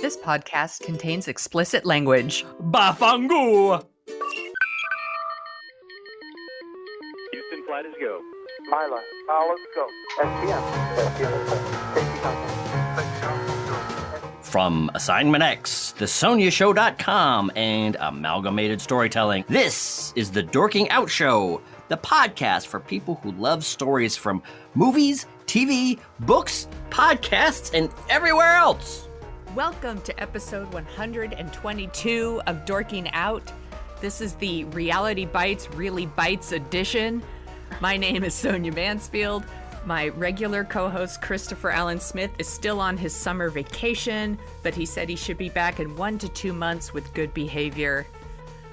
This podcast contains explicit language. Bafangu! Houston, flight is go. Myla, let's go. SPM, safety contact. From Assignment X, thesoniashow.com, and Amalgamated Storytelling, this is the Dorking Out Show, the podcast for people who love stories from movies, TV, books, podcasts, and everywhere else. Welcome to episode 122 of Dorking Out. This is the Reality Bites Really Bites edition. My name is Sonia Mansfield. My regular co-host Christopher Allen Smith is still on his summer vacation, but he said he should be back in 1 to 2 months with good behavior.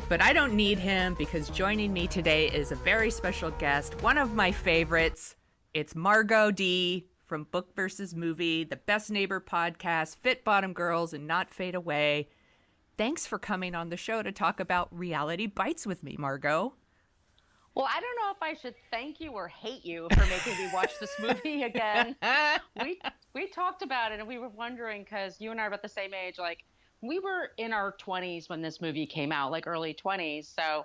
But I don't need him because joining me today is a very special guest, one of my favorites. It's Margo D from Book vs. Movie, the Best Neighbor podcast, Fit Bottom Girls, and Not Fade Away. Thanks for coming on the show to talk about Reality Bites with me, Margo. Well, I don't know if I should thank you or hate you for making me watch this movie again. We talked about it, and we were wondering, because you and I are about the same age, like, we were in our 20s when this movie came out, like early 20s. So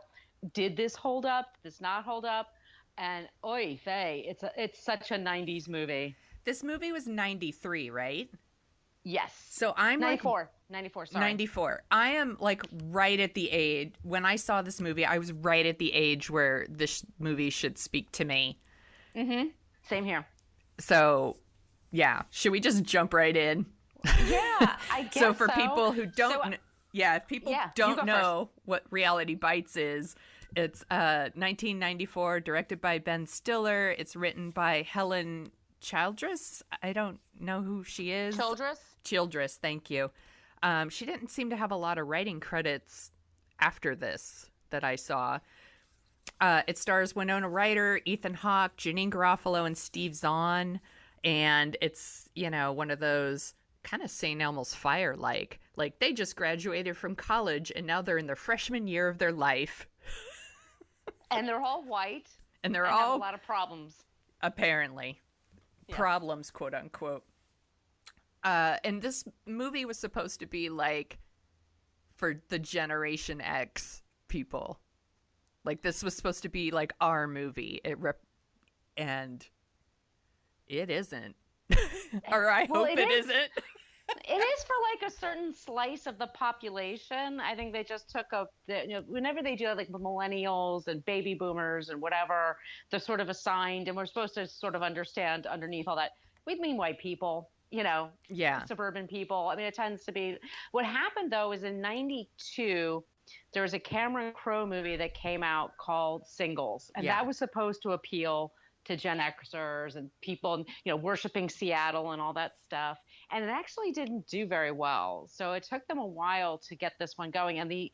did this hold up? Did this not hold up? And oy vey, it's such a 90s movie. This movie was 93, right? Yes. So I'm 94, sorry. 94. I am like right at the age, when I saw this movie, I was right at the age where this movie should speak to me. Mm-hmm. Same here. So, yeah. Should we just jump right in? Yeah, I guess so. For people who don't, if people don't know what Reality Bites is, it's 1994, directed by Ben Stiller. It's written by Helen Childress. I don't know who she is. Childress, thank you. She didn't seem to have a lot of writing credits after this that I saw. It stars Winona Ryder, Ethan Hawke, Janine Garofalo, and Steve Zahn. And it's, one of those kind of St. Elmo's Fire-like. Like, they just graduated from college, and now they're in their freshman year of their life. And they're all white. And they're all all have a lot of problems. Apparently. Yeah. Problems, quote unquote. And this movie was supposed to be like for the Generation X people. Like, this was supposed to be like our movie. And it isn't. Or I hope it isn't. It is for like a certain slice of the population. I think they just took whenever they do like millennials and baby boomers and whatever, they're sort of assigned, and we're supposed to sort of understand underneath all that, we mean white people, suburban people. I mean, it tends to be. What happened though is in '92, there was a Cameron Crowe movie that came out called Singles, and that was supposed to appeal to Gen Xers and people, worshiping Seattle and all that stuff. And it actually didn't do very well. So it took them a while to get this one going. And the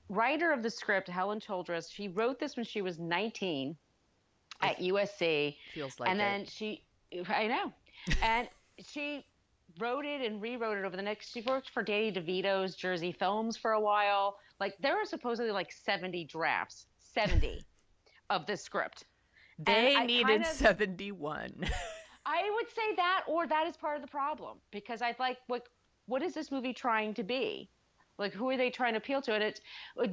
writer of the script, Helen Childress, she wrote this when she was 19 at USC. Feels like and then I know. And she wrote it and rewrote it over the next, she worked for Danny DeVito's Jersey Films for a while. Like, there are supposedly like 70 drafts, 70 of this script. They needed 71. I would say that, or that is part of the problem, because I like, what is this movie trying to be? Like, who are they trying to appeal to? And it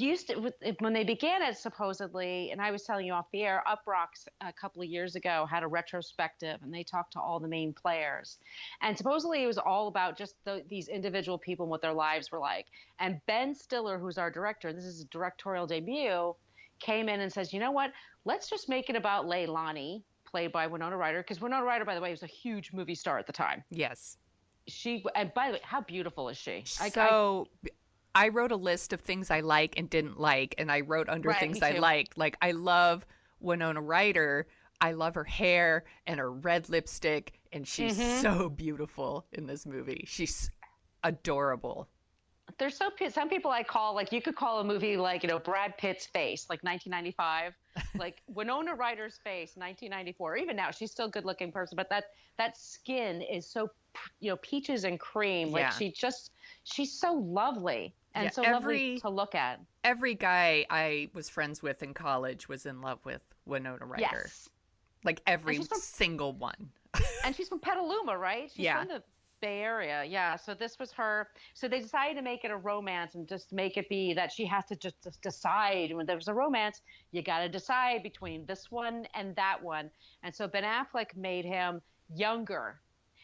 used to, when they began it, supposedly, and I was telling you off the air, Uproxx a couple of years ago had a retrospective, and they talked to all the main players. And supposedly it was all about just these individual people and what their lives were like. And Ben Stiller, who's our director, this is his directorial debut, came in and says, you know what, let's just make it about Leilani, played by Winona Ryder, because Winona Ryder, by the way, was a huge movie star at the time. Yes. And by the way, how beautiful is she? I wrote a list of things I like and didn't like, and I wrote under things I liked. Like, I love Winona Ryder. I love her hair and her red lipstick, and she's so beautiful in this movie. She's adorable. There's some people I call, like, you could call a movie like, Brad Pitt's face, like 1995, like Winona Ryder's face, 1994. Even now, she's still a good-looking person, but that skin is so, peaches and cream. Like, she's so lovely and so lovely to look at. Every guy I was friends with in college was in love with Winona Ryder. Yes. Like, every single one. And she's from Petaluma, right? She's from Bay Area, yeah. So this was her. So they decided to make it a romance and just make it be that she has to just decide. When there's a romance, you got to decide between this one and that one. And so Ben Affleck made him younger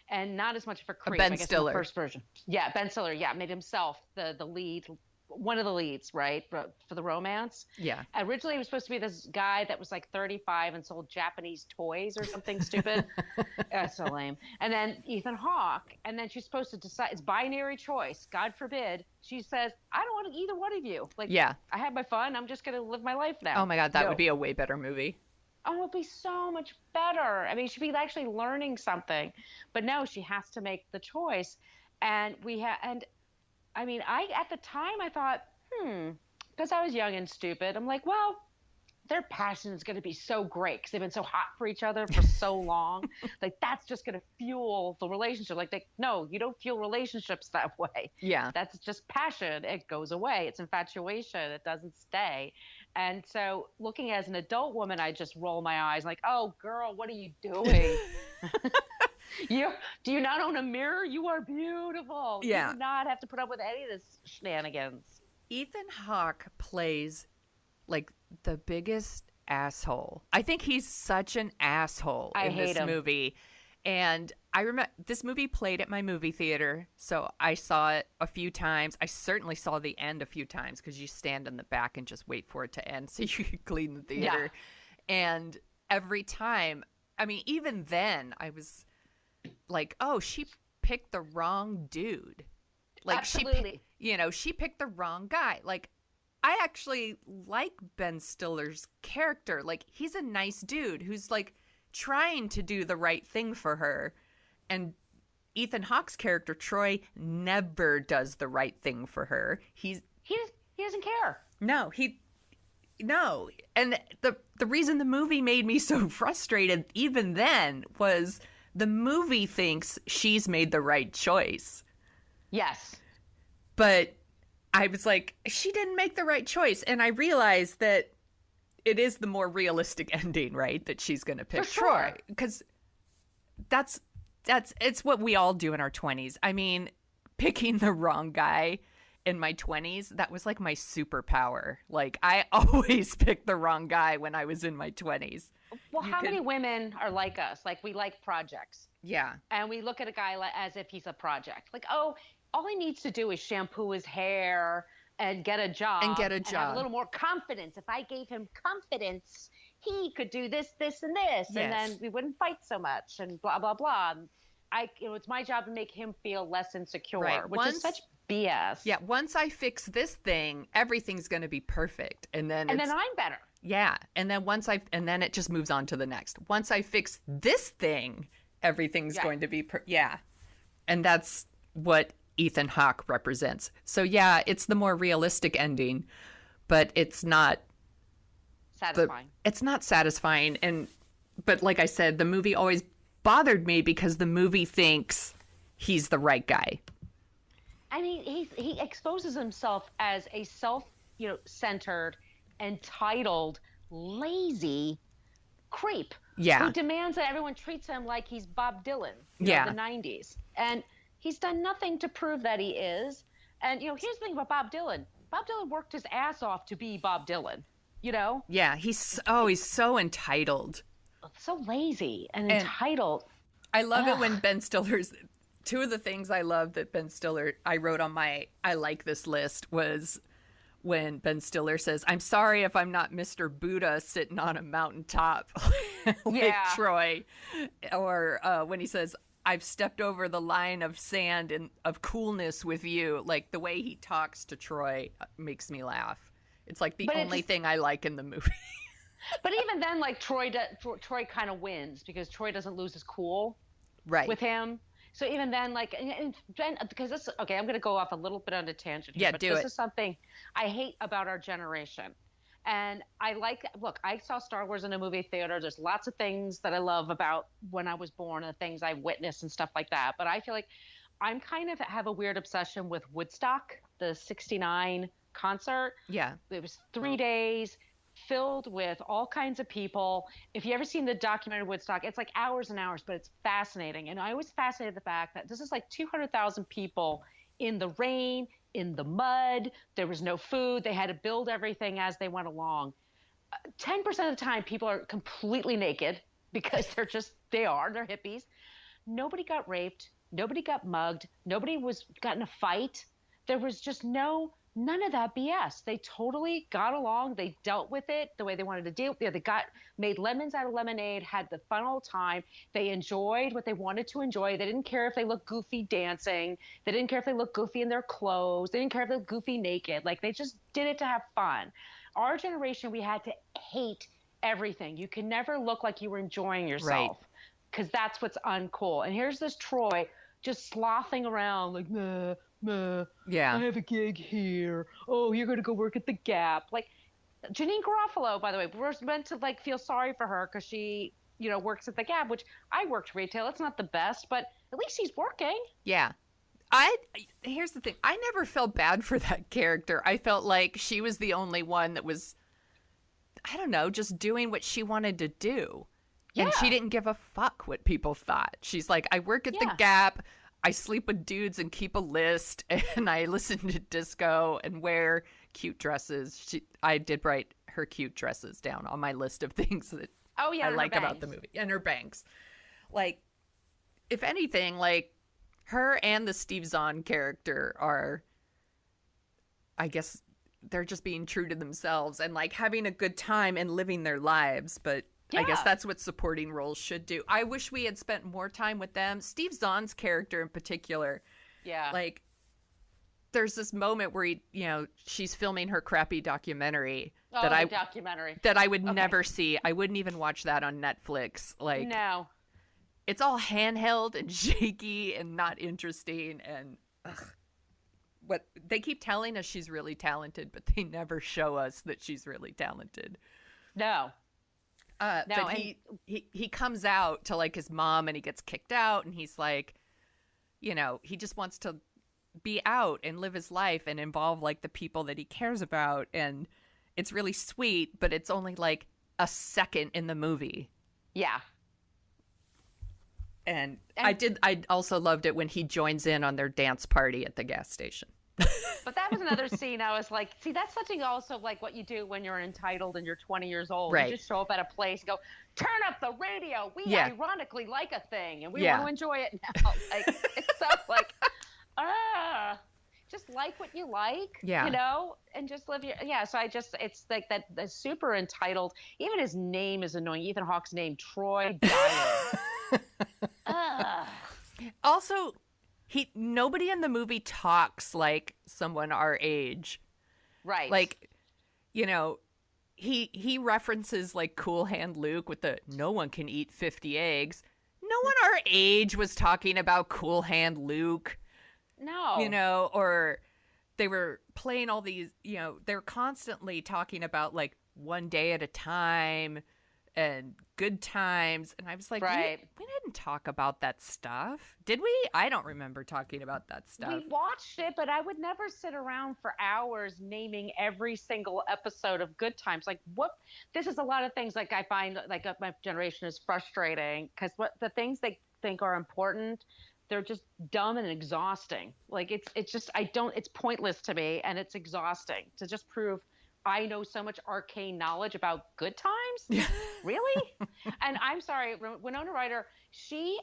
and not as much of a creep. Ben I guess, Stiller. in the first version. Yeah, Ben Stiller. Yeah, made himself the lead, one of the leads, right, for the romance. Yeah. Originally, it was supposed to be this guy that was like 35 and sold Japanese toys or something stupid. That's so lame. And then Ethan Hawke, and then she's supposed to decide. It's binary choice. God forbid. She says, I don't want either one of you. Like, Yeah. I had my fun. I'm just going to live my life now. Oh my God, that No. would be a way better movie. Oh, it'll be so much better. I mean, she'd be actually learning something. But no, she has to make the choice. And I mean, at the time I thought, because I was young and stupid. I'm like, well, their passion is going to be so great because they've been so hot for each other for so long. Like, that's just going to fuel the relationship. Like, no, you don't fuel relationships that way. Yeah. That's just passion. It goes away. It's infatuation. It doesn't stay. And so looking as an adult woman, I just roll my eyes like, oh, girl, what are you doing? Do you not own a mirror? You are beautiful. Yeah. You do not have to put up with any of this shenanigans. Ethan Hawke plays like the biggest asshole. I think he's such an asshole in this movie. And I remember this movie played at my movie theater, so I saw it a few times. I certainly saw the end a few times because you stand in the back and just wait for it to end so you could clean the theater. Yeah. And every time, I mean, even then, I was like, oh, she picked the wrong dude. Like, absolutely. She picked the wrong guy. Like, I actually like Ben Stiller's character. Like, he's a nice dude who's like trying to do the right thing for her. And Ethan Hawke's character, Troy, never does the right thing for her. He doesn't care. No. And the reason the movie made me so frustrated even then was the movie thinks she's made the right choice. Yes. But I was like, she didn't make the right choice. And I realized that it is the more realistic ending, right? That she's going to pick Troy. Because it's what we all do in our 20s. I mean, picking the wrong guy in my 20s, that was like my superpower. Like, I always picked the wrong guy when I was in my 20s. Well, how many women are like us? Like, we like projects. Yeah. And we look at a guy as if he's a project. Like, oh, all he needs to do is shampoo his hair and get a job. And have a little more confidence. If I gave him confidence, he could do this, this, and this. Yes. And then we wouldn't fight so much and blah, blah, blah. It's my job to make him feel less insecure, right. Which is such BS. Yeah. Once I fix this thing, everything's going to be perfect. And then I'm better. Yeah. And then it just moves on to the next. Once I fix this thing, everything's going to be and that's what Ethan Hawke represents. So yeah, it's the more realistic ending, but it's not satisfying. It's not satisfying. But like I said, the movie always bothered me because the movie thinks he's the right guy. I mean, he exposes himself as a self-centered, entitled, lazy creep. Yeah. Who demands that everyone treats him like he's Bob Dylan. The 90s. And he's done nothing to prove that he is. And, here's the thing about Bob Dylan. Bob Dylan worked his ass off to be Bob Dylan, Yeah, he's so entitled. So lazy and entitled. I love it when Ben Stiller's... Two of the things I love that Ben Stiller... I wrote on my I like this list was when Ben Stiller says, I'm sorry if I'm not Mr. Buddha sitting on a mountaintop like Troy. Or when he says... I've stepped over the line of sand and of coolness with you. Like, the way he talks to Troy makes me laugh. It's like the only thing I like in the movie. But even then, like, Troy kind of wins because Troy doesn't lose his cool with him. So even then, like, because this, okay, I'm going to go off a little bit on a tangent here. Yeah, this is something I hate about our generation. And I saw Star Wars in a movie theater. There's lots of things that I love about when I was born and the things I witnessed and stuff like that. But I feel like I'm kind of have a weird obsession with Woodstock, the 69 concert. Yeah. It was 3 days, filled with all kinds of people. If you ever seen the documentary Woodstock, it's like hours and hours, but it's fascinating. And I was fascinated with the fact that this is like 200,000 people in the rain, in the mud. There was no food. They had to build everything as they went along. 10% of the time, people are completely naked because they're hippies. Nobody got raped. Nobody got mugged. Nobody got in a fight. There was just none of that BS. They totally got along. They dealt with it the way they wanted to deal. They made lemons out of lemonade, had the fun old time. They enjoyed what they wanted to enjoy. They didn't care if they looked goofy dancing. They didn't care if they looked goofy in their clothes. They didn't care if they looked goofy naked. Like, they just did it to have fun. Our generation, we had to hate everything. You can never look like you were enjoying yourself because that's what's uncool. And here's this Troy just slothing around like, meh, I have a gig here. Oh, you're going to go work at the Gap. Like, Janine Garofalo, by the way, we're meant to like feel sorry for her because she, works at the Gap, which I worked retail. It's not the best, but at least she's working. Yeah. Here's the thing. I never felt bad for that character. I felt like she was the only one that was, I don't know, just doing what she wanted to do. Yeah. And she didn't give a fuck what people thought. She's like, I work at the Gap. I sleep with dudes and keep a list, and I listen to disco and wear cute dresses. I did write her cute dresses down on my list of things that I like about the movie. And her bangs. Like, if anything, like, her and the Steve Zahn character are, I guess, they're just being true to themselves and, like, having a good time and living their lives, but I guess that's what supporting roles should do. I wish we had spent more time with them. Steve Zahn's character in particular. Yeah. Like, there's this moment where she's filming her crappy documentary that I would never see. I wouldn't even watch that on Netflix. Like, no. It's all handheld and shaky and not interesting. And what they keep telling us she's really talented, but they never show us that she's really talented. No. But he comes out to like his mom and he gets kicked out and he's like, he just wants to be out and live his life and involve like the people that he cares about. And it's really sweet, but it's only like a second in the movie. Yeah. And I also loved it when he joins in on their dance party at the gas station. But that was another scene. I was like, see, that's something also like what you do when you're entitled and you're 20 years old. Right. You just show up at a place and go, turn up the radio. We ironically like a thing and we want to enjoy it now. Like, it's so like, just like what you like, and just live your, so it's like that super entitled. Even his name is annoying. Ethan Hawke's name, Troy Dyer. Also, nobody in the movie talks like someone our age. Right. Like, he references like Cool Hand Luke with the no one can eat 50 eggs. No one our age was talking about Cool Hand Luke. No. Or they were playing all these, they're constantly talking about like one day at a time and good times. And I was like, we didn't talk about that stuff. Did we? I don't remember talking about that stuff. We watched it, but I would never sit around for hours naming every single episode of Good Times. Like, this is a lot of things like I find like my generation is frustrating because what the things they think are important, they're just dumb and exhausting. Like it's pointless to me and it's exhausting to just prove I know so much arcane knowledge about Good Times. Really? And I'm sorry, Winona Ryder, she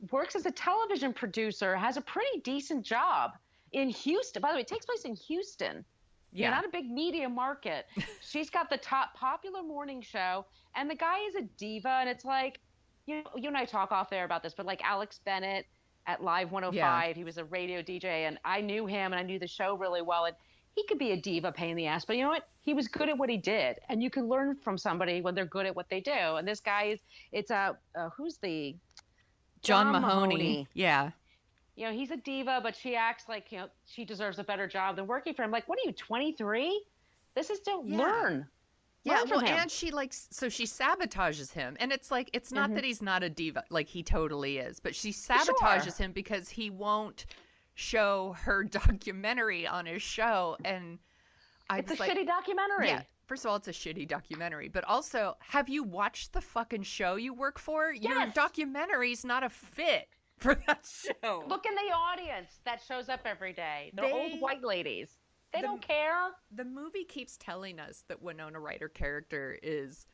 works as a television producer, has a pretty decent job in Houston. By the way, it takes place in Houston. Yeah. Not a big media market. She's got the top popular morning show and the guy is a diva. And it's like, you and I talk off there about this, but like Alex Bennett at Live 105, he was a radio DJ and I knew him and I knew the show really well. And he could be a diva pain in the ass, but you know what? He was good at what he did. And you can learn from somebody when they're good at what they do. And this guy who's the John Mahoney. Yeah. He's a diva, but she acts like, she deserves a better job than working for him. Like, what are you, 23? This is to learn. Yeah, and she she sabotages him. And it's like, it's not that he's not a diva, like he totally is, but she sabotages him because he won't show her documentary on his show. And it's a shitty documentary. first of all, it's a shitty documentary, but also, have you watched the fucking show you work for? Yes. Your documentary's not a fit for that show. Look in the audience that shows up every day. They're old white ladies. They don't care. The movie keeps telling us that Winona Ryder character is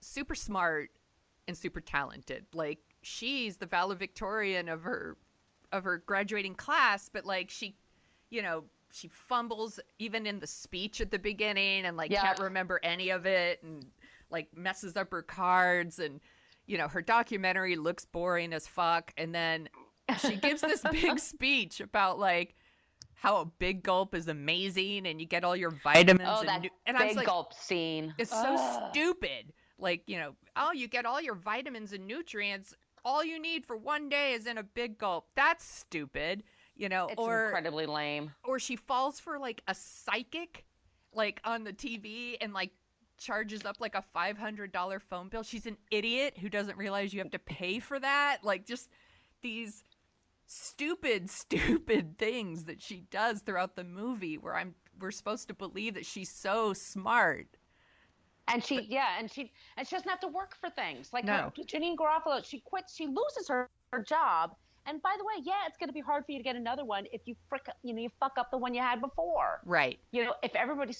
super smart and super talented. Like, she's the valedictorian of her graduating class, but like she fumbles even in the speech at the beginning and like can't remember any of it and like messes up her cards, and her documentary looks boring as fuck, and then she gives this big speech about like how a big gulp is amazing and you get all your vitamins. Oh, that and big gulp scene. It's so stupid. Like, you get all your vitamins and nutrients. All you need for one day is in a big gulp. That's stupid. It's incredibly lame. Or she falls for like a psychic, like on the TV, and like charges up like a $500 phone bill. She's an idiot who doesn't realize you have to pay for that. Like, just these stupid things that she does throughout the movie where we're supposed to believe that she's so smart. And she doesn't have to work for things. Like Janine Garofalo, she quits, she loses her job. And by the way, it's going to be hard for you to get another one if you you fuck up the one you had before. Right. If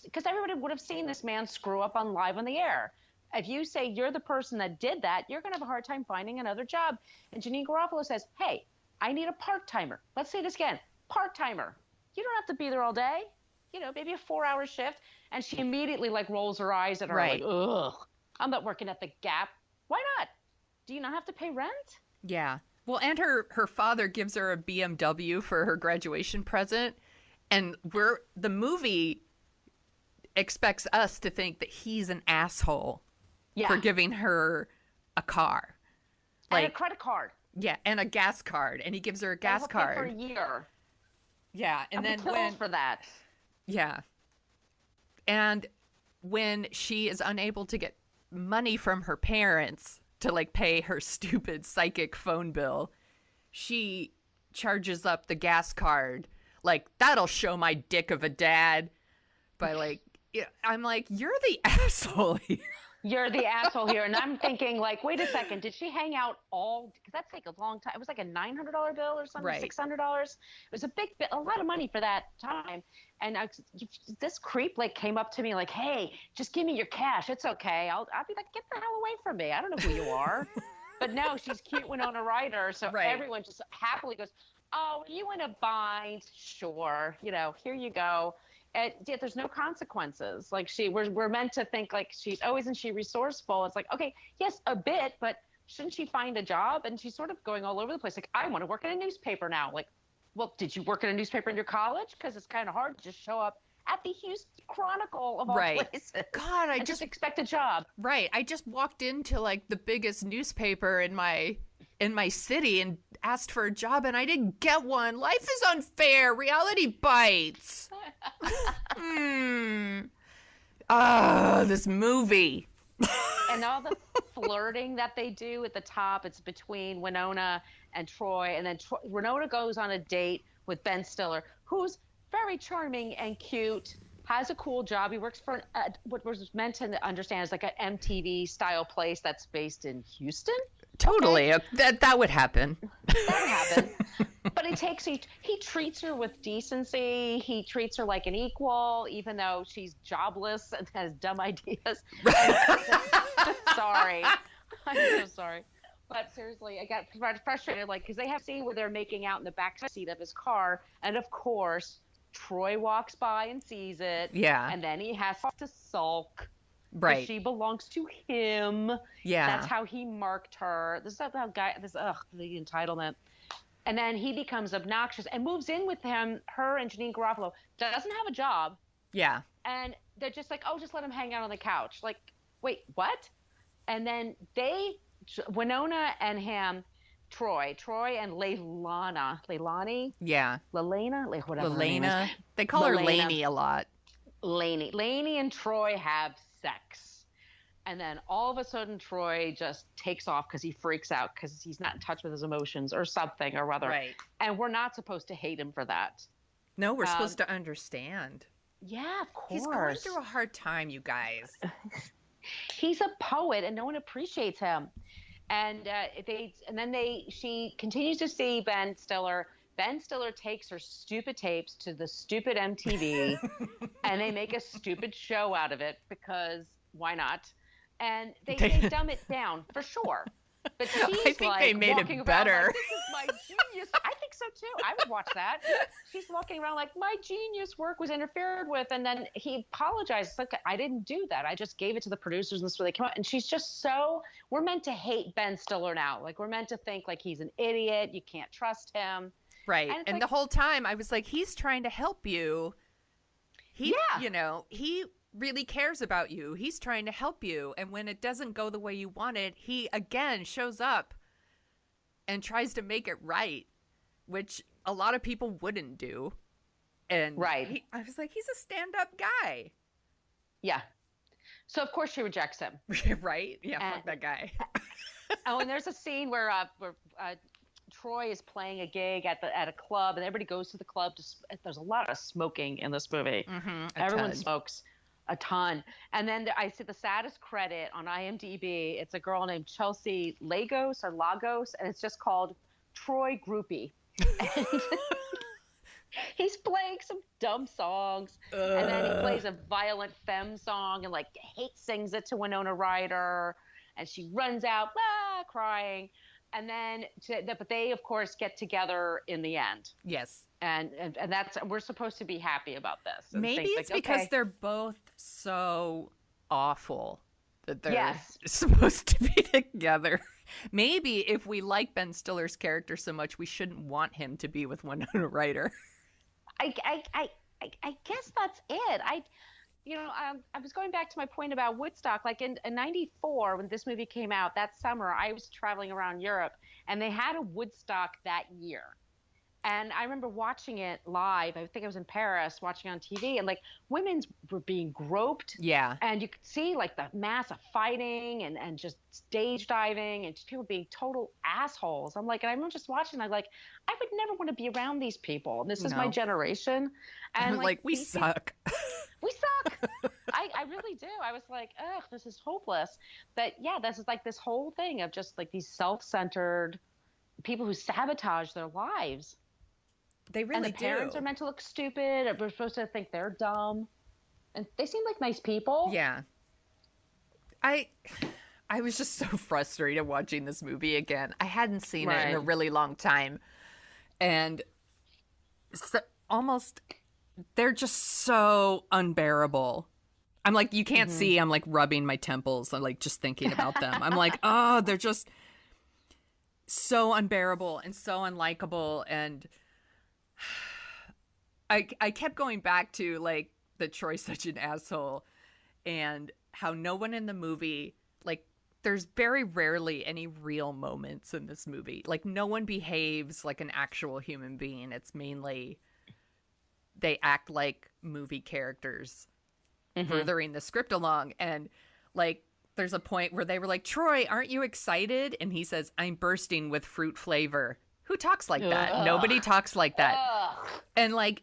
because everybody would have seen this man screw up on live on the air. If you say you're the person that did that, you're going to have a hard time finding another job. And Janine Garofalo says, hey, I need a part-timer. Let's say this again. Part-timer. You don't have to be there all day. Maybe a 4-hour shift. And she immediately like rolls her eyes at her like, ugh, I'm not working at the Gap. Why not? Do you not have to pay rent? Yeah. Well, and her father gives her a BMW for her graduation present. And the movie expects us to think that he's an asshole for giving her a car. And a credit card. Yeah, and a gas card. And he gives her a gas card. For a year. Yeah, and then for that. Yeah. And when she is unable to get money from her parents to like pay her stupid psychic phone bill, she charges up the gas card. Like, that'll show my dick of a dad. By like, I'm like, you're the asshole here. You're the asshole here. And I'm thinking, like, wait a second. Did she hang out because that's like a long time. It was like a $900 bill or something, right. $600. It was a lot of money for that time. And this creep like came up to me like, hey, just give me your cash. It's okay. I'll be like, get the hell away from me. I don't know who you are. But no, she's cute Winona Ryder. So everyone just happily goes, oh, are you in a bind? Sure. Here you go. And yet there's no consequences. Like we're meant to think like isn't she resourceful? It's like, okay, yes, a bit, but shouldn't she find a job? And she's sort of going all over the place. Like, I want to work in a newspaper now. Like, well, did you work in a newspaper in your college? Because it's kind of hard to just show up at the Houston Chronicle of all places. God, I just expect a job. Right. I just walked into like the biggest newspaper in my city and asked for a job, and I didn't get one. Life is unfair. Reality bites. This movie. And all the flirting that they do at the top, it's between Winona and Troy, and then Winona goes on a date with Ben Stiller, who's very charming and cute, has a cool job. He works for what was meant to understand as like an MTV style place that's based in Houston. Totally. Okay? That would happen. That would happen. But he treats her with decency. He treats her like an equal, even though she's jobless and has dumb ideas. Sorry. I'm so sorry. But seriously, I got frustrated, like, because they have a scene where they're making out in the back seat of his car. And of course, Troy walks by and sees it. Yeah. And then he has to sulk. Right. She belongs to him. Yeah. That's how he marked her. The entitlement. And then he becomes obnoxious and moves in with her and Janine Garofalo. Doesn't have a job. Yeah. And they're just like, oh, just let him hang out on the couch. Like, wait, what? And then Winona and him, Troy and Leilani. Yeah. Lelena. They call her Lainey a lot. Lainey and Troy have sex. And then all of a sudden Troy just takes off because he freaks out because he's not in touch with his emotions or something or other. Right. And we're not supposed to hate him for that. No, we're supposed to understand. Yeah, of course. He's going through a hard time, you guys. He's a poet, and no one appreciates him. And she continues to see Ben Stiller. Ben Stiller takes her stupid tapes to the stupid MTV, and they make a stupid show out of it because why not? And they dumb it down for sure. But she's I think like they made walking it better. around like, this is my genius. I think so too. I would watch that. She's walking around like my genius work was interfered with, and then he apologized. Like, I didn't do that. I just gave it to the producers, and this is where they came out. And she's just so. We're meant to hate Ben Stiller now. Like we're meant to think like he's an idiot. You can't trust him. Right. And like, the whole time I was like, he's trying to help you. He really cares about you. He's trying to help you. And when it doesn't go the way you want it, he again shows up and tries to make it right, which a lot of people wouldn't do. And right. I was like, he's a stand-up guy. Yeah. So of course she rejects him. Right? Yeah, fuck that guy. And there's a scene where Troy is playing a gig at a club, and everybody goes to the club. There's a lot of smoking in this movie. Mm-hmm, Everyone smokes a ton. And then I see the saddest credit on IMDb. It's a girl named Chelsea Lagos, and it's just called Troy Groupie. And he's playing some dumb songs, and then he plays a violent femme song and like sings it to Winona Ryder, and she runs out crying. And then, but they of course get together in the end. Yes. And that's, we're supposed to be happy about this. Maybe it's because they're both so awful that they're supposed to be together. Maybe if we like Ben Stiller's character so much, we shouldn't want him to be with Winona Ryder. I guess that's it. I was going back to my point about Woodstock. Like in 94, when this movie came out, that summer, I was traveling around Europe, and they had a Woodstock that year. And I remember watching it live. I think I was in Paris watching on TV, and like women were being groped. Yeah. And you could see like the massive fighting and just stage diving and just people being total assholes. I'm like, and I'm just watching. I'm like, I would never want to be around these people. This is my generation. And like we suck. We suck. I really do. I was like, ugh, this is hopeless. But yeah, this is like this whole thing of just like these self-centered people who sabotage their lives. They really do. And the parents are meant to look stupid. We're supposed to think they're dumb. And they seem like nice people. Yeah. I was just so frustrated watching this movie again. I hadn't seen it in a really long time. And they're just so unbearable. I'm like, you can't see, I'm like rubbing my temples. I'm like just thinking about them. I'm like, oh, they're just so unbearable and so unlikable. And I kept going back to like the Troy's such an asshole and how no one in the movie, like there's very rarely any real moments in this movie. Like no one behaves like an actual human being. It's mainly they act like movie characters furthering the script along. And like there's a point where they were like, Troy, aren't you excited? And he says, I'm bursting with fruit flavor. Who talks like that? Nobody talks like that. And like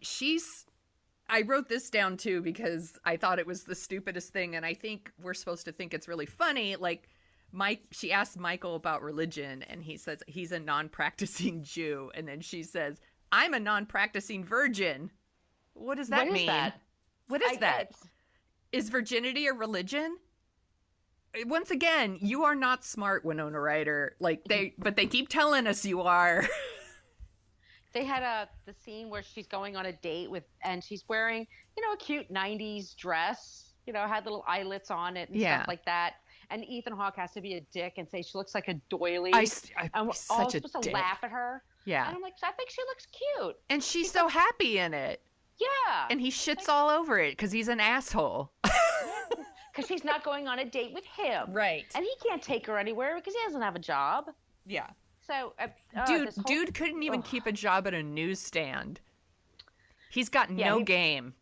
I wrote this down too because I thought it was the stupidest thing, and I think we're supposed to think it's really funny. Like she asked Michael about religion, and he says he's a non-practicing Jew, and then she says, I'm a non-practicing virgin. What does that mean? What is that? Is virginity a religion? Once again, you are not smart, Winona Ryder. Like but they keep telling us you are. They had the scene where she's going on a date and she's wearing, a cute 90s dress, had little eyelets on it and stuff like that. And Ethan Hawke has to be a dick and say she looks like a doily. And we're all supposed to laugh at her. Yeah. And I'm like, I think she looks cute. And she's so happy in it. Yeah. And he shits all over it because he's an asshole. Because she's not going on a date with him. Right. And he can't take her anywhere because he doesn't have a job. Yeah. So, dude couldn't even keep a job at a newsstand. He's got no game.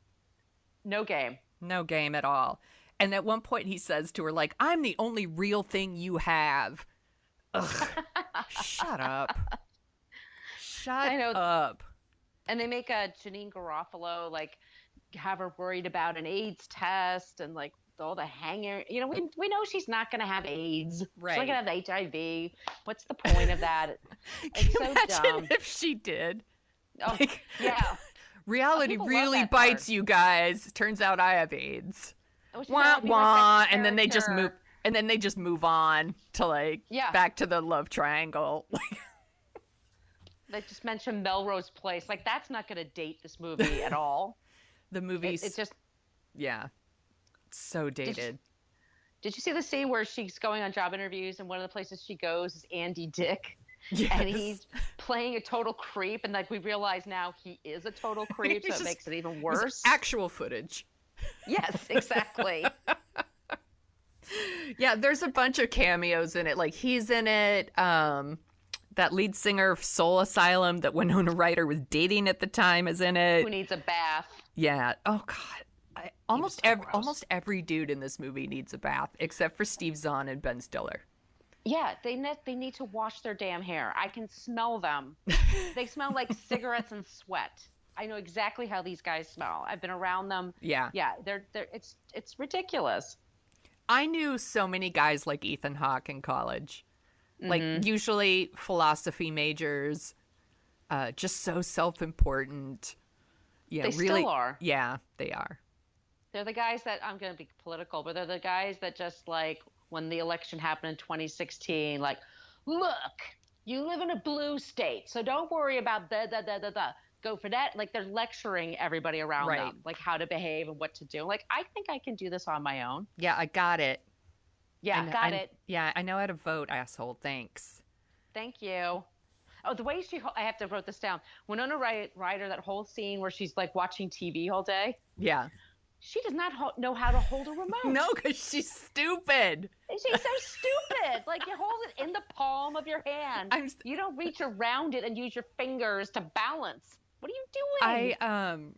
No game. No game at all. And at one point he says to her, like, I'm the only real thing you have. Ugh. Shut up. Shut up. And they make a Janine Garofalo, like, have her worried about an AIDS test and like all the hanger. You know, we know she's not going to have AIDS. Right. She's not going to have HIV. What's the point of that? Can It's you so imagine dumb. if she did? Oh, Like, yeah. reality People love really that bites part. you guys. Turns out I have AIDS. Which is Wah that'd be like wah, that and then they just move, character. and then they just move on to like Yeah. back to the love triangle. They just mentioned Melrose Place. Like, that's not going to date this movie at all. The movie's It's just. yeah, it's so dated. Did you see the scene where she's going on job interviews and one of the places she goes is Andy Dick? Yes. And he's playing a total creep, and like we realize now he is a total creep, so He's it just- makes it even It's worse. actual footage. Yes, exactly. Yeah, there's a bunch of cameos in it. Like he's in it. That lead singer of Soul Asylum that Winona Ryder was dating at the time is in it. Who needs a bath? Yeah. Oh God. Almost so gross. almost every dude in this movie needs a bath except for Steve Zahn and Ben Stiller. Yeah, they need to wash their damn hair. I can smell them. They smell like cigarettes and sweat. I know exactly how these guys smell. I've been around them. Yeah. Yeah, they're it's ridiculous. I knew so many guys like Ethan Hawke in college. Like usually philosophy majors, just so self-important. Yeah, They really, still are. Yeah, they are. They're the guys that, I'm going to be political, but they're the guys that just like when the election happened in 2016, like, look, you live in a blue state, so don't worry about go for that. Like they're lecturing everybody around Right. them, like how to behave and what to do. Like, I think I can do this on my own. Yeah, I got it. Yeah, got it. Yeah, I know how to vote, asshole. Thanks. Thank you. Oh, the way I have to wrote this down. Winona Ryder, that whole scene where she's like watching TV all day. Yeah. She does not know how to hold a remote. No, because she's stupid. She's so stupid. Like, you hold it in the palm of your hand. You don't reach around it and use your fingers to balance. What are you doing?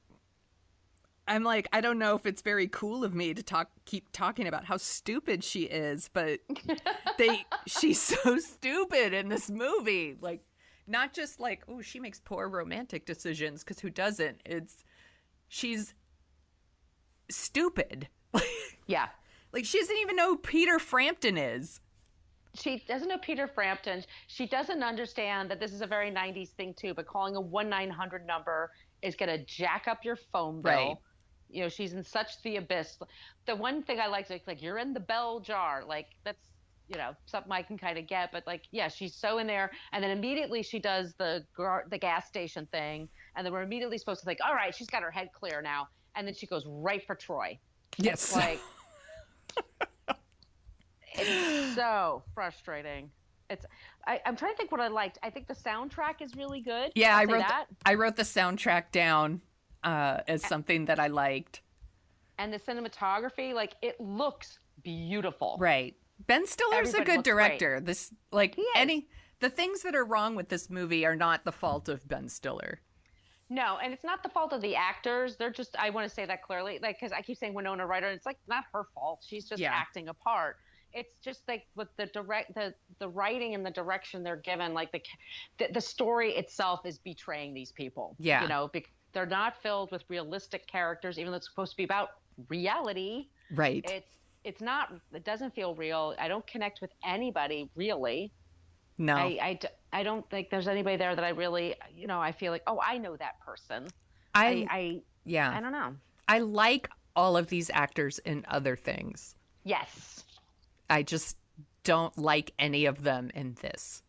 I'm like, I don't know if it's very cool of me to keep talking about how stupid she is, but she's so stupid in this movie. Like, not just like, oh, she makes poor romantic decisions, because who doesn't? She's stupid. Yeah. Like, she doesn't even know who Peter Frampton is. She doesn't know Peter Frampton. She doesn't understand that this is a very 90s thing, too, but calling a 1-900 number is going to jack up your phone bill. Right. You know, she's in such the abyss. The one thing I like is like, you're in the bell jar. Like, that's, you know, something I can kind of get. But, like, yeah, she's so in there. And then immediately she does the gas station thing. And then we're immediately supposed to think, all right, she's got her head clear now. And then she goes right for Troy. Yes. Like, it's so frustrating. I'm trying to think what I liked. I think the soundtrack is really good. Yeah, I I wrote the soundtrack down as something that I liked. And the cinematography, like, it looks beautiful. Right. Ben Stiller's a Everybody good looks director. This, like, He is. the things that are wrong with this movie are not the fault of Ben Stiller. No, and it's not the fault of the actors. They're just, I want to say that clearly, like, because I keep saying Winona Ryder, and it's like not her fault. She's just acting a part. It's just like with the writing and the direction they're given, like the story itself is betraying these people. Yeah. You know, they're not filled with realistic characters, even though it's supposed to be about reality. Right. It's not, it doesn't feel real. I don't connect with anybody really. No. I don't think there's anybody there that I really, you know, I feel like, oh, I know that person. Yeah. I don't know. I like all of these actors in other things. Yes. I just don't like any of them in this.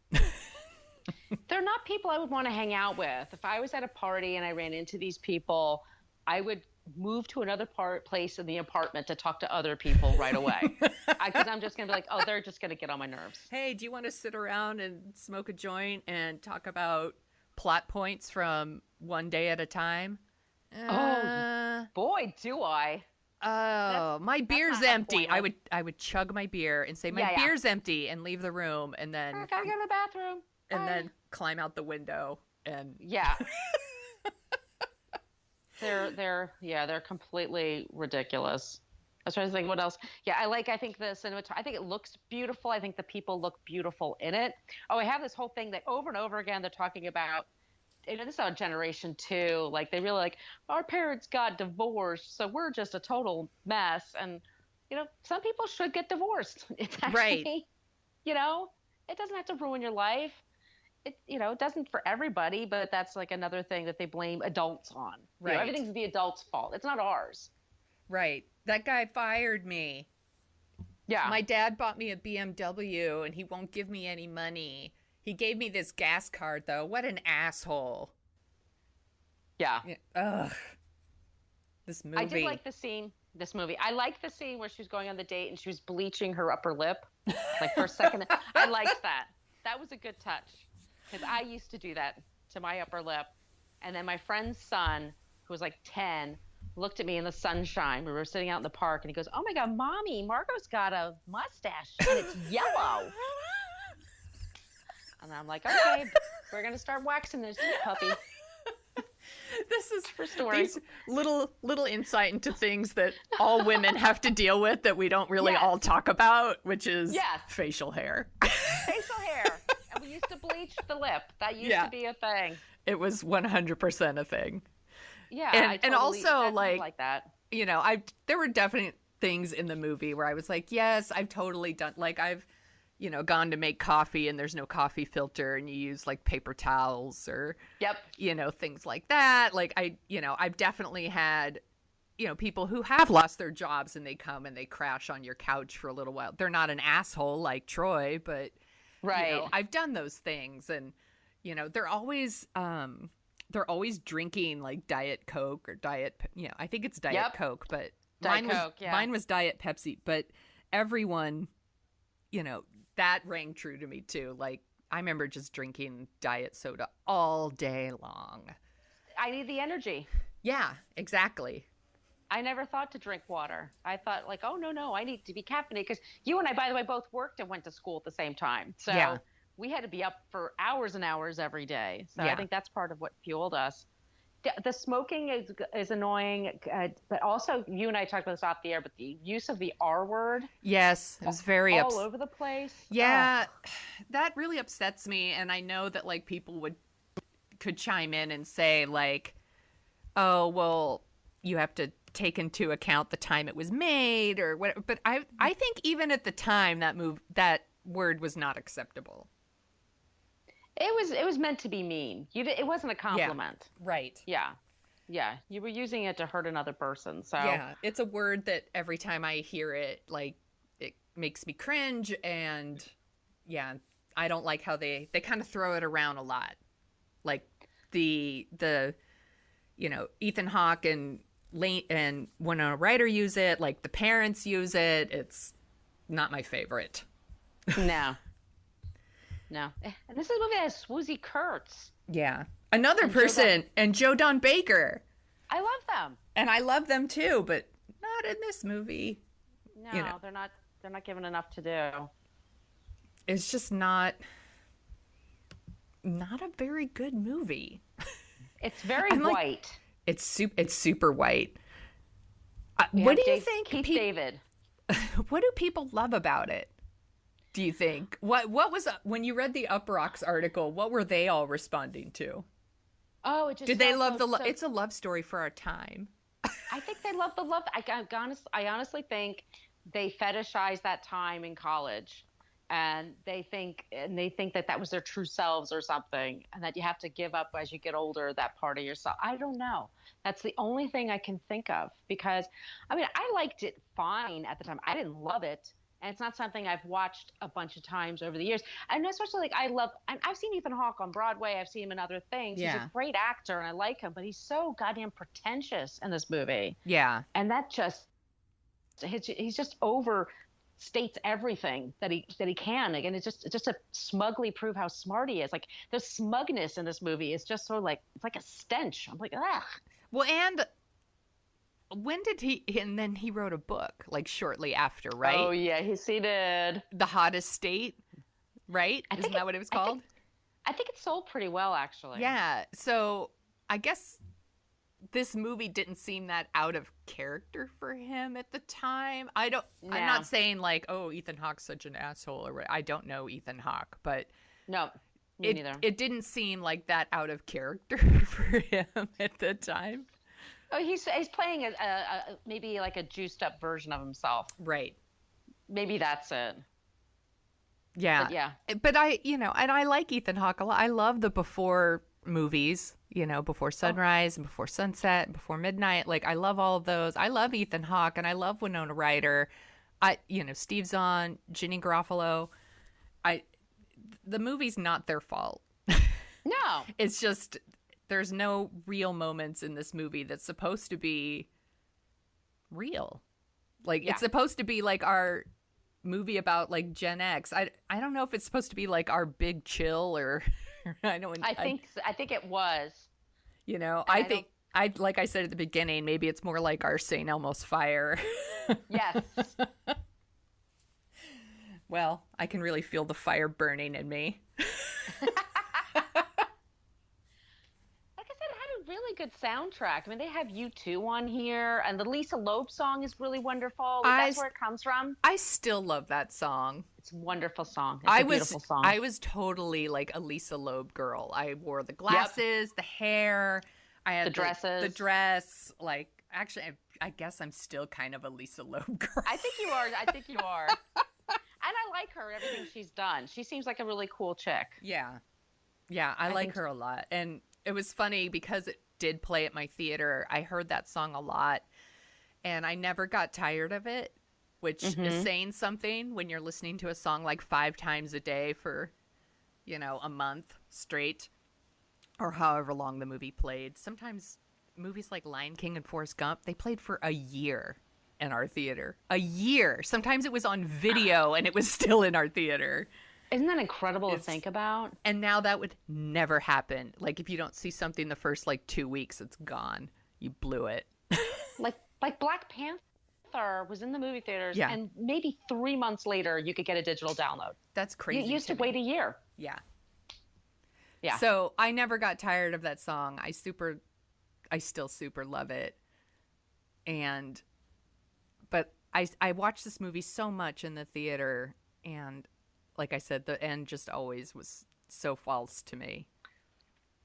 They're not people I would want to hang out with. If I was at a party and I ran into these people, I would move to another place in the apartment to talk to other people right away. Because I'm just going to be like, oh, they're just going to get on my nerves. Hey, do you want to sit around and smoke a joint and talk about plot points from One Day at a Time? Oh, boy, do I. Oh, my beer's not empty. appointment. I would chug my beer and say my beer's empty and leave the room, and then I gotta go to the bathroom. and then climb out the window and Yeah. They're completely ridiculous. I was trying to think what else. Yeah, I think the cinematography, I think it looks beautiful. I think the people look beautiful in it. Oh, I have this whole thing that over and over again they're talking about this is our generation too. Like they really like our parents got divorced, so we're just a total mess. And some people should get divorced. It's actually, Right. It doesn't have to ruin your life. It doesn't for everybody, but that's like another thing that they blame adults on. Right. Everything's the adult's fault. It's not ours. Right. That guy fired me. Yeah. My dad bought me a BMW and he won't give me any money. He gave me this gas card though. What an asshole. Yeah. Ugh. This movie. I did like this movie. I liked the scene where she was going on the date and she was bleaching her upper lip. Like for a second. I liked that. That was a good touch. Because I used to do that to my upper lip. And then my friend's son, who was like 10, looked at me in the sunshine. We were sitting out in the park, and he goes, "Oh my God, Mommy, Margo's got a mustache, and it's yellow." And I'm like, "Okay, we're going to start waxing this puppy." This is her story. These little insight into things that all women have to deal with that we don't really all talk about, which is facial hair. Facial hair. And we used to bleach the lip. That used to be a thing. It was 100% a thing. Yeah. And also like that. There were definite things in the movie where I was like, yes, I've totally done, like I've, gone to make coffee and there's no coffee filter and you use like paper towels or, things like that. Like I've definitely had, people who have lost their jobs and they come and they crash on your couch for a little while. They're not an asshole like Troy, but I've done those things. And, they're always drinking like Diet Coke or Diet, I think it's Diet Coke, but mine was Diet Pepsi, but everyone, that rang true to me too. Like I remember just drinking diet soda all day long. I need the energy. Yeah, exactly. I never thought to drink water. I thought like, oh no, I need to be caffeinated, because you and I, by the way, both worked and went to school at the same time. So we had to be up for hours and hours every day. So I think that's part of what fueled us. The smoking is annoying, but also you and I talked about this off the air, but the use of the R word. Yes, it was very all over the place. Yeah, that really upsets me. And I know that like people could chime in and say like, oh, well, you have to take into account the time it was made or whatever. But I think even at the time that word was not acceptable. It was meant to be mean. It wasn't a compliment. Yeah, right. Yeah. You were using it to hurt another person. So yeah, it's a word that every time I hear it, like it makes me cringe, and I don't like how they kind of throw it around a lot. Like the Ethan Hawke and Winona Ryder use it. Like the parents use it. It's not my favorite. No. And this is a movie that has Swoozie Kurtz. Yeah. Another person, and Joe Don Baker. I love them. And I love them too, but not in this movie. No, they're not given enough to do. It's just not a very good movie. It's very white. It's super white. What do you think? Keith David. What do people love about it? Do you think? What was when you read the Up Rocks article? What were they all responding to? Oh, it just did they love it's a love story for our time. I think they love the love. I honestly think they fetishize that time in college, and they think that was their true selves or something, and that you have to give up as you get older that part of yourself. I don't know. That's the only thing I can think of, because I mean I liked it fine at the time. I didn't love it. And it's not something I've watched a bunch of times over the years. And especially like I've seen Ethan Hawke on Broadway. I've seen him in other things. Yeah. He's a great actor and I like him, but he's so goddamn pretentious in this movie. Yeah. And that he's just overstates everything that he can. Like, and it's just to smugly prove how smart he is. Like the smugness in this movie is just sort of like, it's like a stench. I'm like, ugh. Well, and and then he wrote a book like shortly after, right? Oh yeah, he did. The Hottest State, right? Isn't that what it was called? I think it sold pretty well, actually. Yeah. So I guess this movie didn't seem that out of character for him at the time. I'm not saying like, oh, Ethan Hawke's such an asshole, or I don't know Ethan Hawke, but no, Me neither. It didn't seem like that out of character for him at the time. Oh, he's playing a maybe like a juiced up version of himself. Right. Maybe that's it. Yeah. But yeah. But and I like Ethan Hawke a lot. I love the before movies, before sunrise and before sunset and before midnight. Like, I love all of those. I love Ethan Hawke and I love Winona Ryder. Steve Zahn, Ginny Garofalo. The movie's not their fault. No. It's just there's no real moments in this movie that's supposed to be real. Like, it's supposed to be like our movie about like Gen X. I don't know if it's supposed to be like our Big Chill or I think it was. Like I said at the beginning, maybe it's more like our St. Elmo's Fire. Yes. Well, I can really feel the fire burning in me. Really good soundtrack. I mean, they have U2 on here, and the Lisa Loeb song is really wonderful. That's where it comes from. I still love that song. It's a wonderful song. It's a beautiful song. I was totally like a Lisa Loeb girl. I wore the glasses, the hair, I had the dresses, the dress. Like, actually, I guess I'm still kind of a Lisa Loeb girl. I think you are. And I like her. Everything she's done. She seems like a really cool chick. Yeah, I like her a lot, and it was funny because it did play at my theater. I heard that song a lot and I never got tired of it, which is saying something when you're listening to a song like 5 times a day for, a month straight or however long the movie played. Sometimes movies like Lion King and Forrest Gump, they played for a year in our theater. A year. Sometimes it was on video and it was still in our theater. Isn't that incredible to think about? And now that would never happen. Like, if you don't see something the first, 2 weeks, it's gone. You blew it. like Black Panther was in the movie theaters, and maybe 3 months later, you could get a digital download. That's crazy. You used to wait a year. Yeah. Yeah. So I never got tired of that song. I still super love it. But I watched this movie so much in the theater, and like I said, the end just always was so false to me.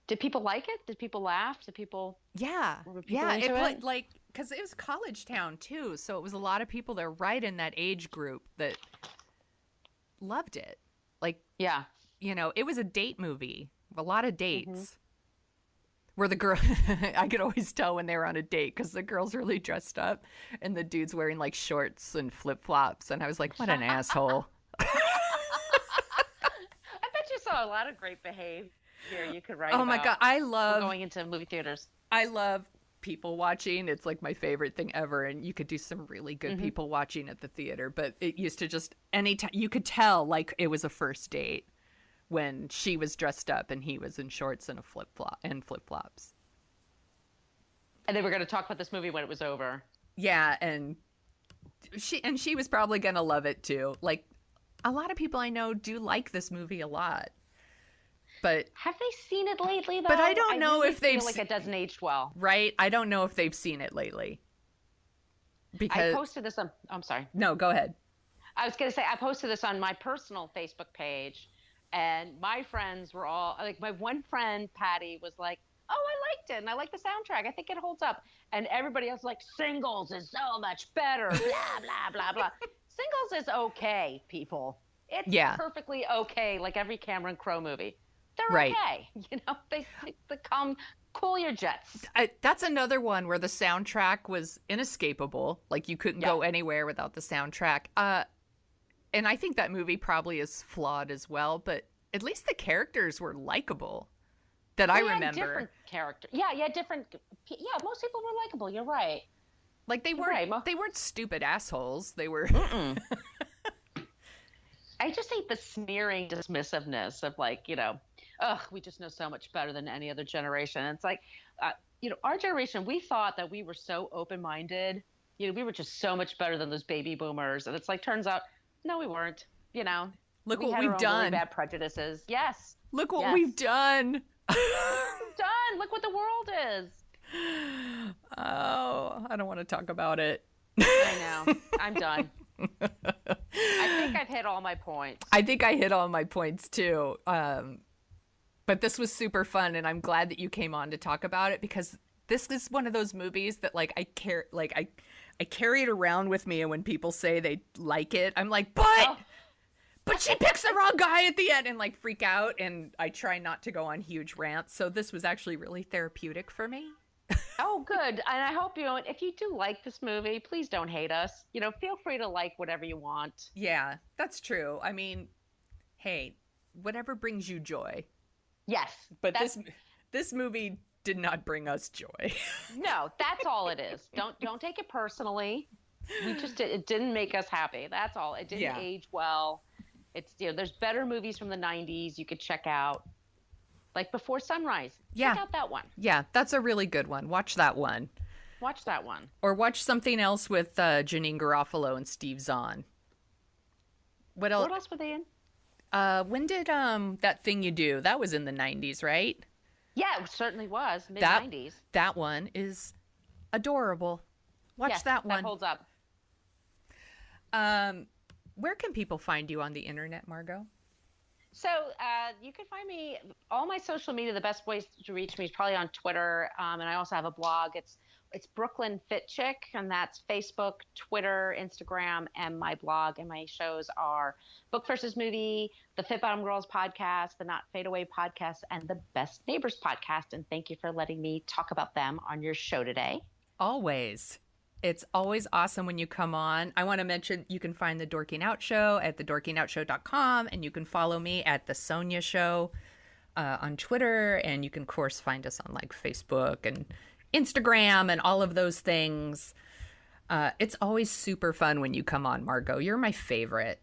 Did people like it? Did people laugh? Did people? Yeah. Were people into it? Like, because it was college town too, so it was a lot of people that were right in that age group that loved it. Like, yeah, it was a date movie, a lot of dates. Where the girl, I could always tell when they were on a date because the girl's really dressed up and the dude's wearing like shorts and flip flops, and I was like, what an asshole. A lot of great behavior you could write. Oh my God, I love going into movie theaters. I love people watching. It's like my favorite thing ever, and you could do some really good people watching at the theater. But it used to just anytime you could tell like it was a first date when she was dressed up and he was in shorts and a flip flops. And they were going to talk about this movie when it was over. Yeah, and she was probably going to love it too. Like, a lot of people I know do like this movie a lot. But have they seen it lately, though? But I don't know if they've like it doesn't age well. Right? I don't know if they've seen it lately. Because I posted this on. I'm sorry. No, go ahead. I was going to say I posted this on my personal Facebook page, and my friends were all like, my one friend Patty was like, "Oh, I liked it, and I like the soundtrack. I think it holds up." And everybody else was like, "Singles is so much better." Blah blah blah blah. Singles is okay, people. It's perfectly okay, like every Cameron Crowe movie. They're okay. They come cool your jets. That's another one where the soundtrack was inescapable. Like, you couldn't go anywhere without the soundtrack. And I think that movie probably is flawed as well, but at least the characters were likable that I remember. Different characters. Yeah, different. Yeah, most people were likable. You're right. Like, they weren't stupid assholes. They were. I just hate the sneering dismissiveness of like, we just know so much better than any other generation. And it's like, our generation, we thought that we were so open-minded. We were just so much better than those baby boomers. And it's like, turns out, no, we weren't. Look what we've done. Really bad prejudices. Yes. Look what we've done. Look what the world is. Oh, I don't want to talk about it. I know. I'm done. I think I've hit all my points. I think I hit all my points too. But this was super fun, and I'm glad that you came on to talk about it, because this is one of those movies that I carry it around with me, and when people say they like it, I'm like, but she picks the wrong guy at the end, and freak out, and I try not to go on huge rants. So this was actually really therapeutic for me. Oh, good. And I hope if you do like this movie, please don't hate us. Feel free to like whatever you want. Yeah, that's true. I mean, hey, whatever brings you joy. Yes. But this movie did not bring us joy. No, that's all it is. Don't take it personally. It didn't make us happy. That's all. It didn't age well. It's there's better movies from the 90s you could check out. Like Before Sunrise. Check out that one. Yeah, that's a really good one. Watch that one. Watch that one. Or watch something else with Janine Garofalo and Steve Zahn. What else were they in? When did That Thing You Do? That was in the 90s, right? Yeah, it certainly was. Mid-90s. That one is adorable. Watch that one. That holds up. Where can people find you on the internet, Margo? So you can find me, all my social media, the best ways to reach me is probably on Twitter. And I also have a blog. It's Brooklyn Fit Chick, and that's Facebook, Twitter, Instagram, and my blog. And my shows are Book versus Movie, the Fit Bottom Girls podcast, the Not Fade Away podcast, and the Best Neighbors podcast. And thank you for letting me talk about them on your show today. Always. It's always awesome when you come on. I want to mention you can find The Dorking Out Show at thedorkingoutshow.com, and you can follow me at The Sonia Show on Twitter, and you can, of course, find us on Facebook and Instagram and all of those things. It's always super fun when you come on, Margo. You're my favorite.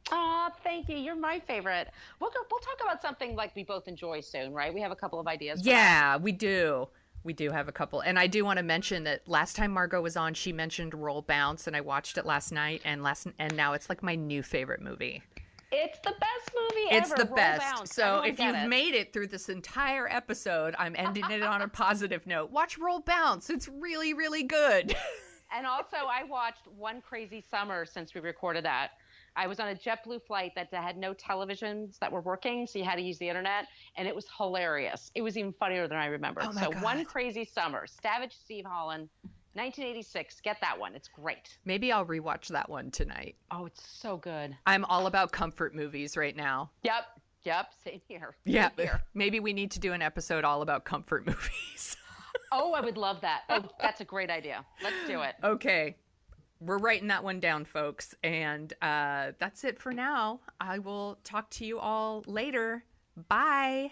Oh, thank you. You're my favorite. We'll talk about something we both enjoy soon, right? We have a couple of ideas. Yeah, we do. We do have a couple. And I do want to mention that last time Margo was on, she mentioned Roll Bounce, and I watched it last night, and now it's my new favorite movie. It's the best movie ever. It's the Roll best. Bounce. So if you've made it through this entire episode, I'm ending it on a positive note. Watch Roll Bounce. It's really, really good. And also, I watched One Crazy Summer since we recorded that. I was on a JetBlue flight that had no televisions that were working, so you had to use the internet, and it was hilarious. It was even funnier than I remembered. Oh my God. One Crazy Summer, Savage Steve Holland, 1986. Get that one. It's great. Maybe I'll rewatch that one tonight. Oh, it's so good. I'm all about comfort movies right now. Yep. Same here. Yeah. Maybe we need to do an episode all about comfort movies. Oh, I would love that. Oh, that's a great idea. Let's do it. Okay. We're writing that one down, folks. And that's it for now. I will talk to you all later. Bye.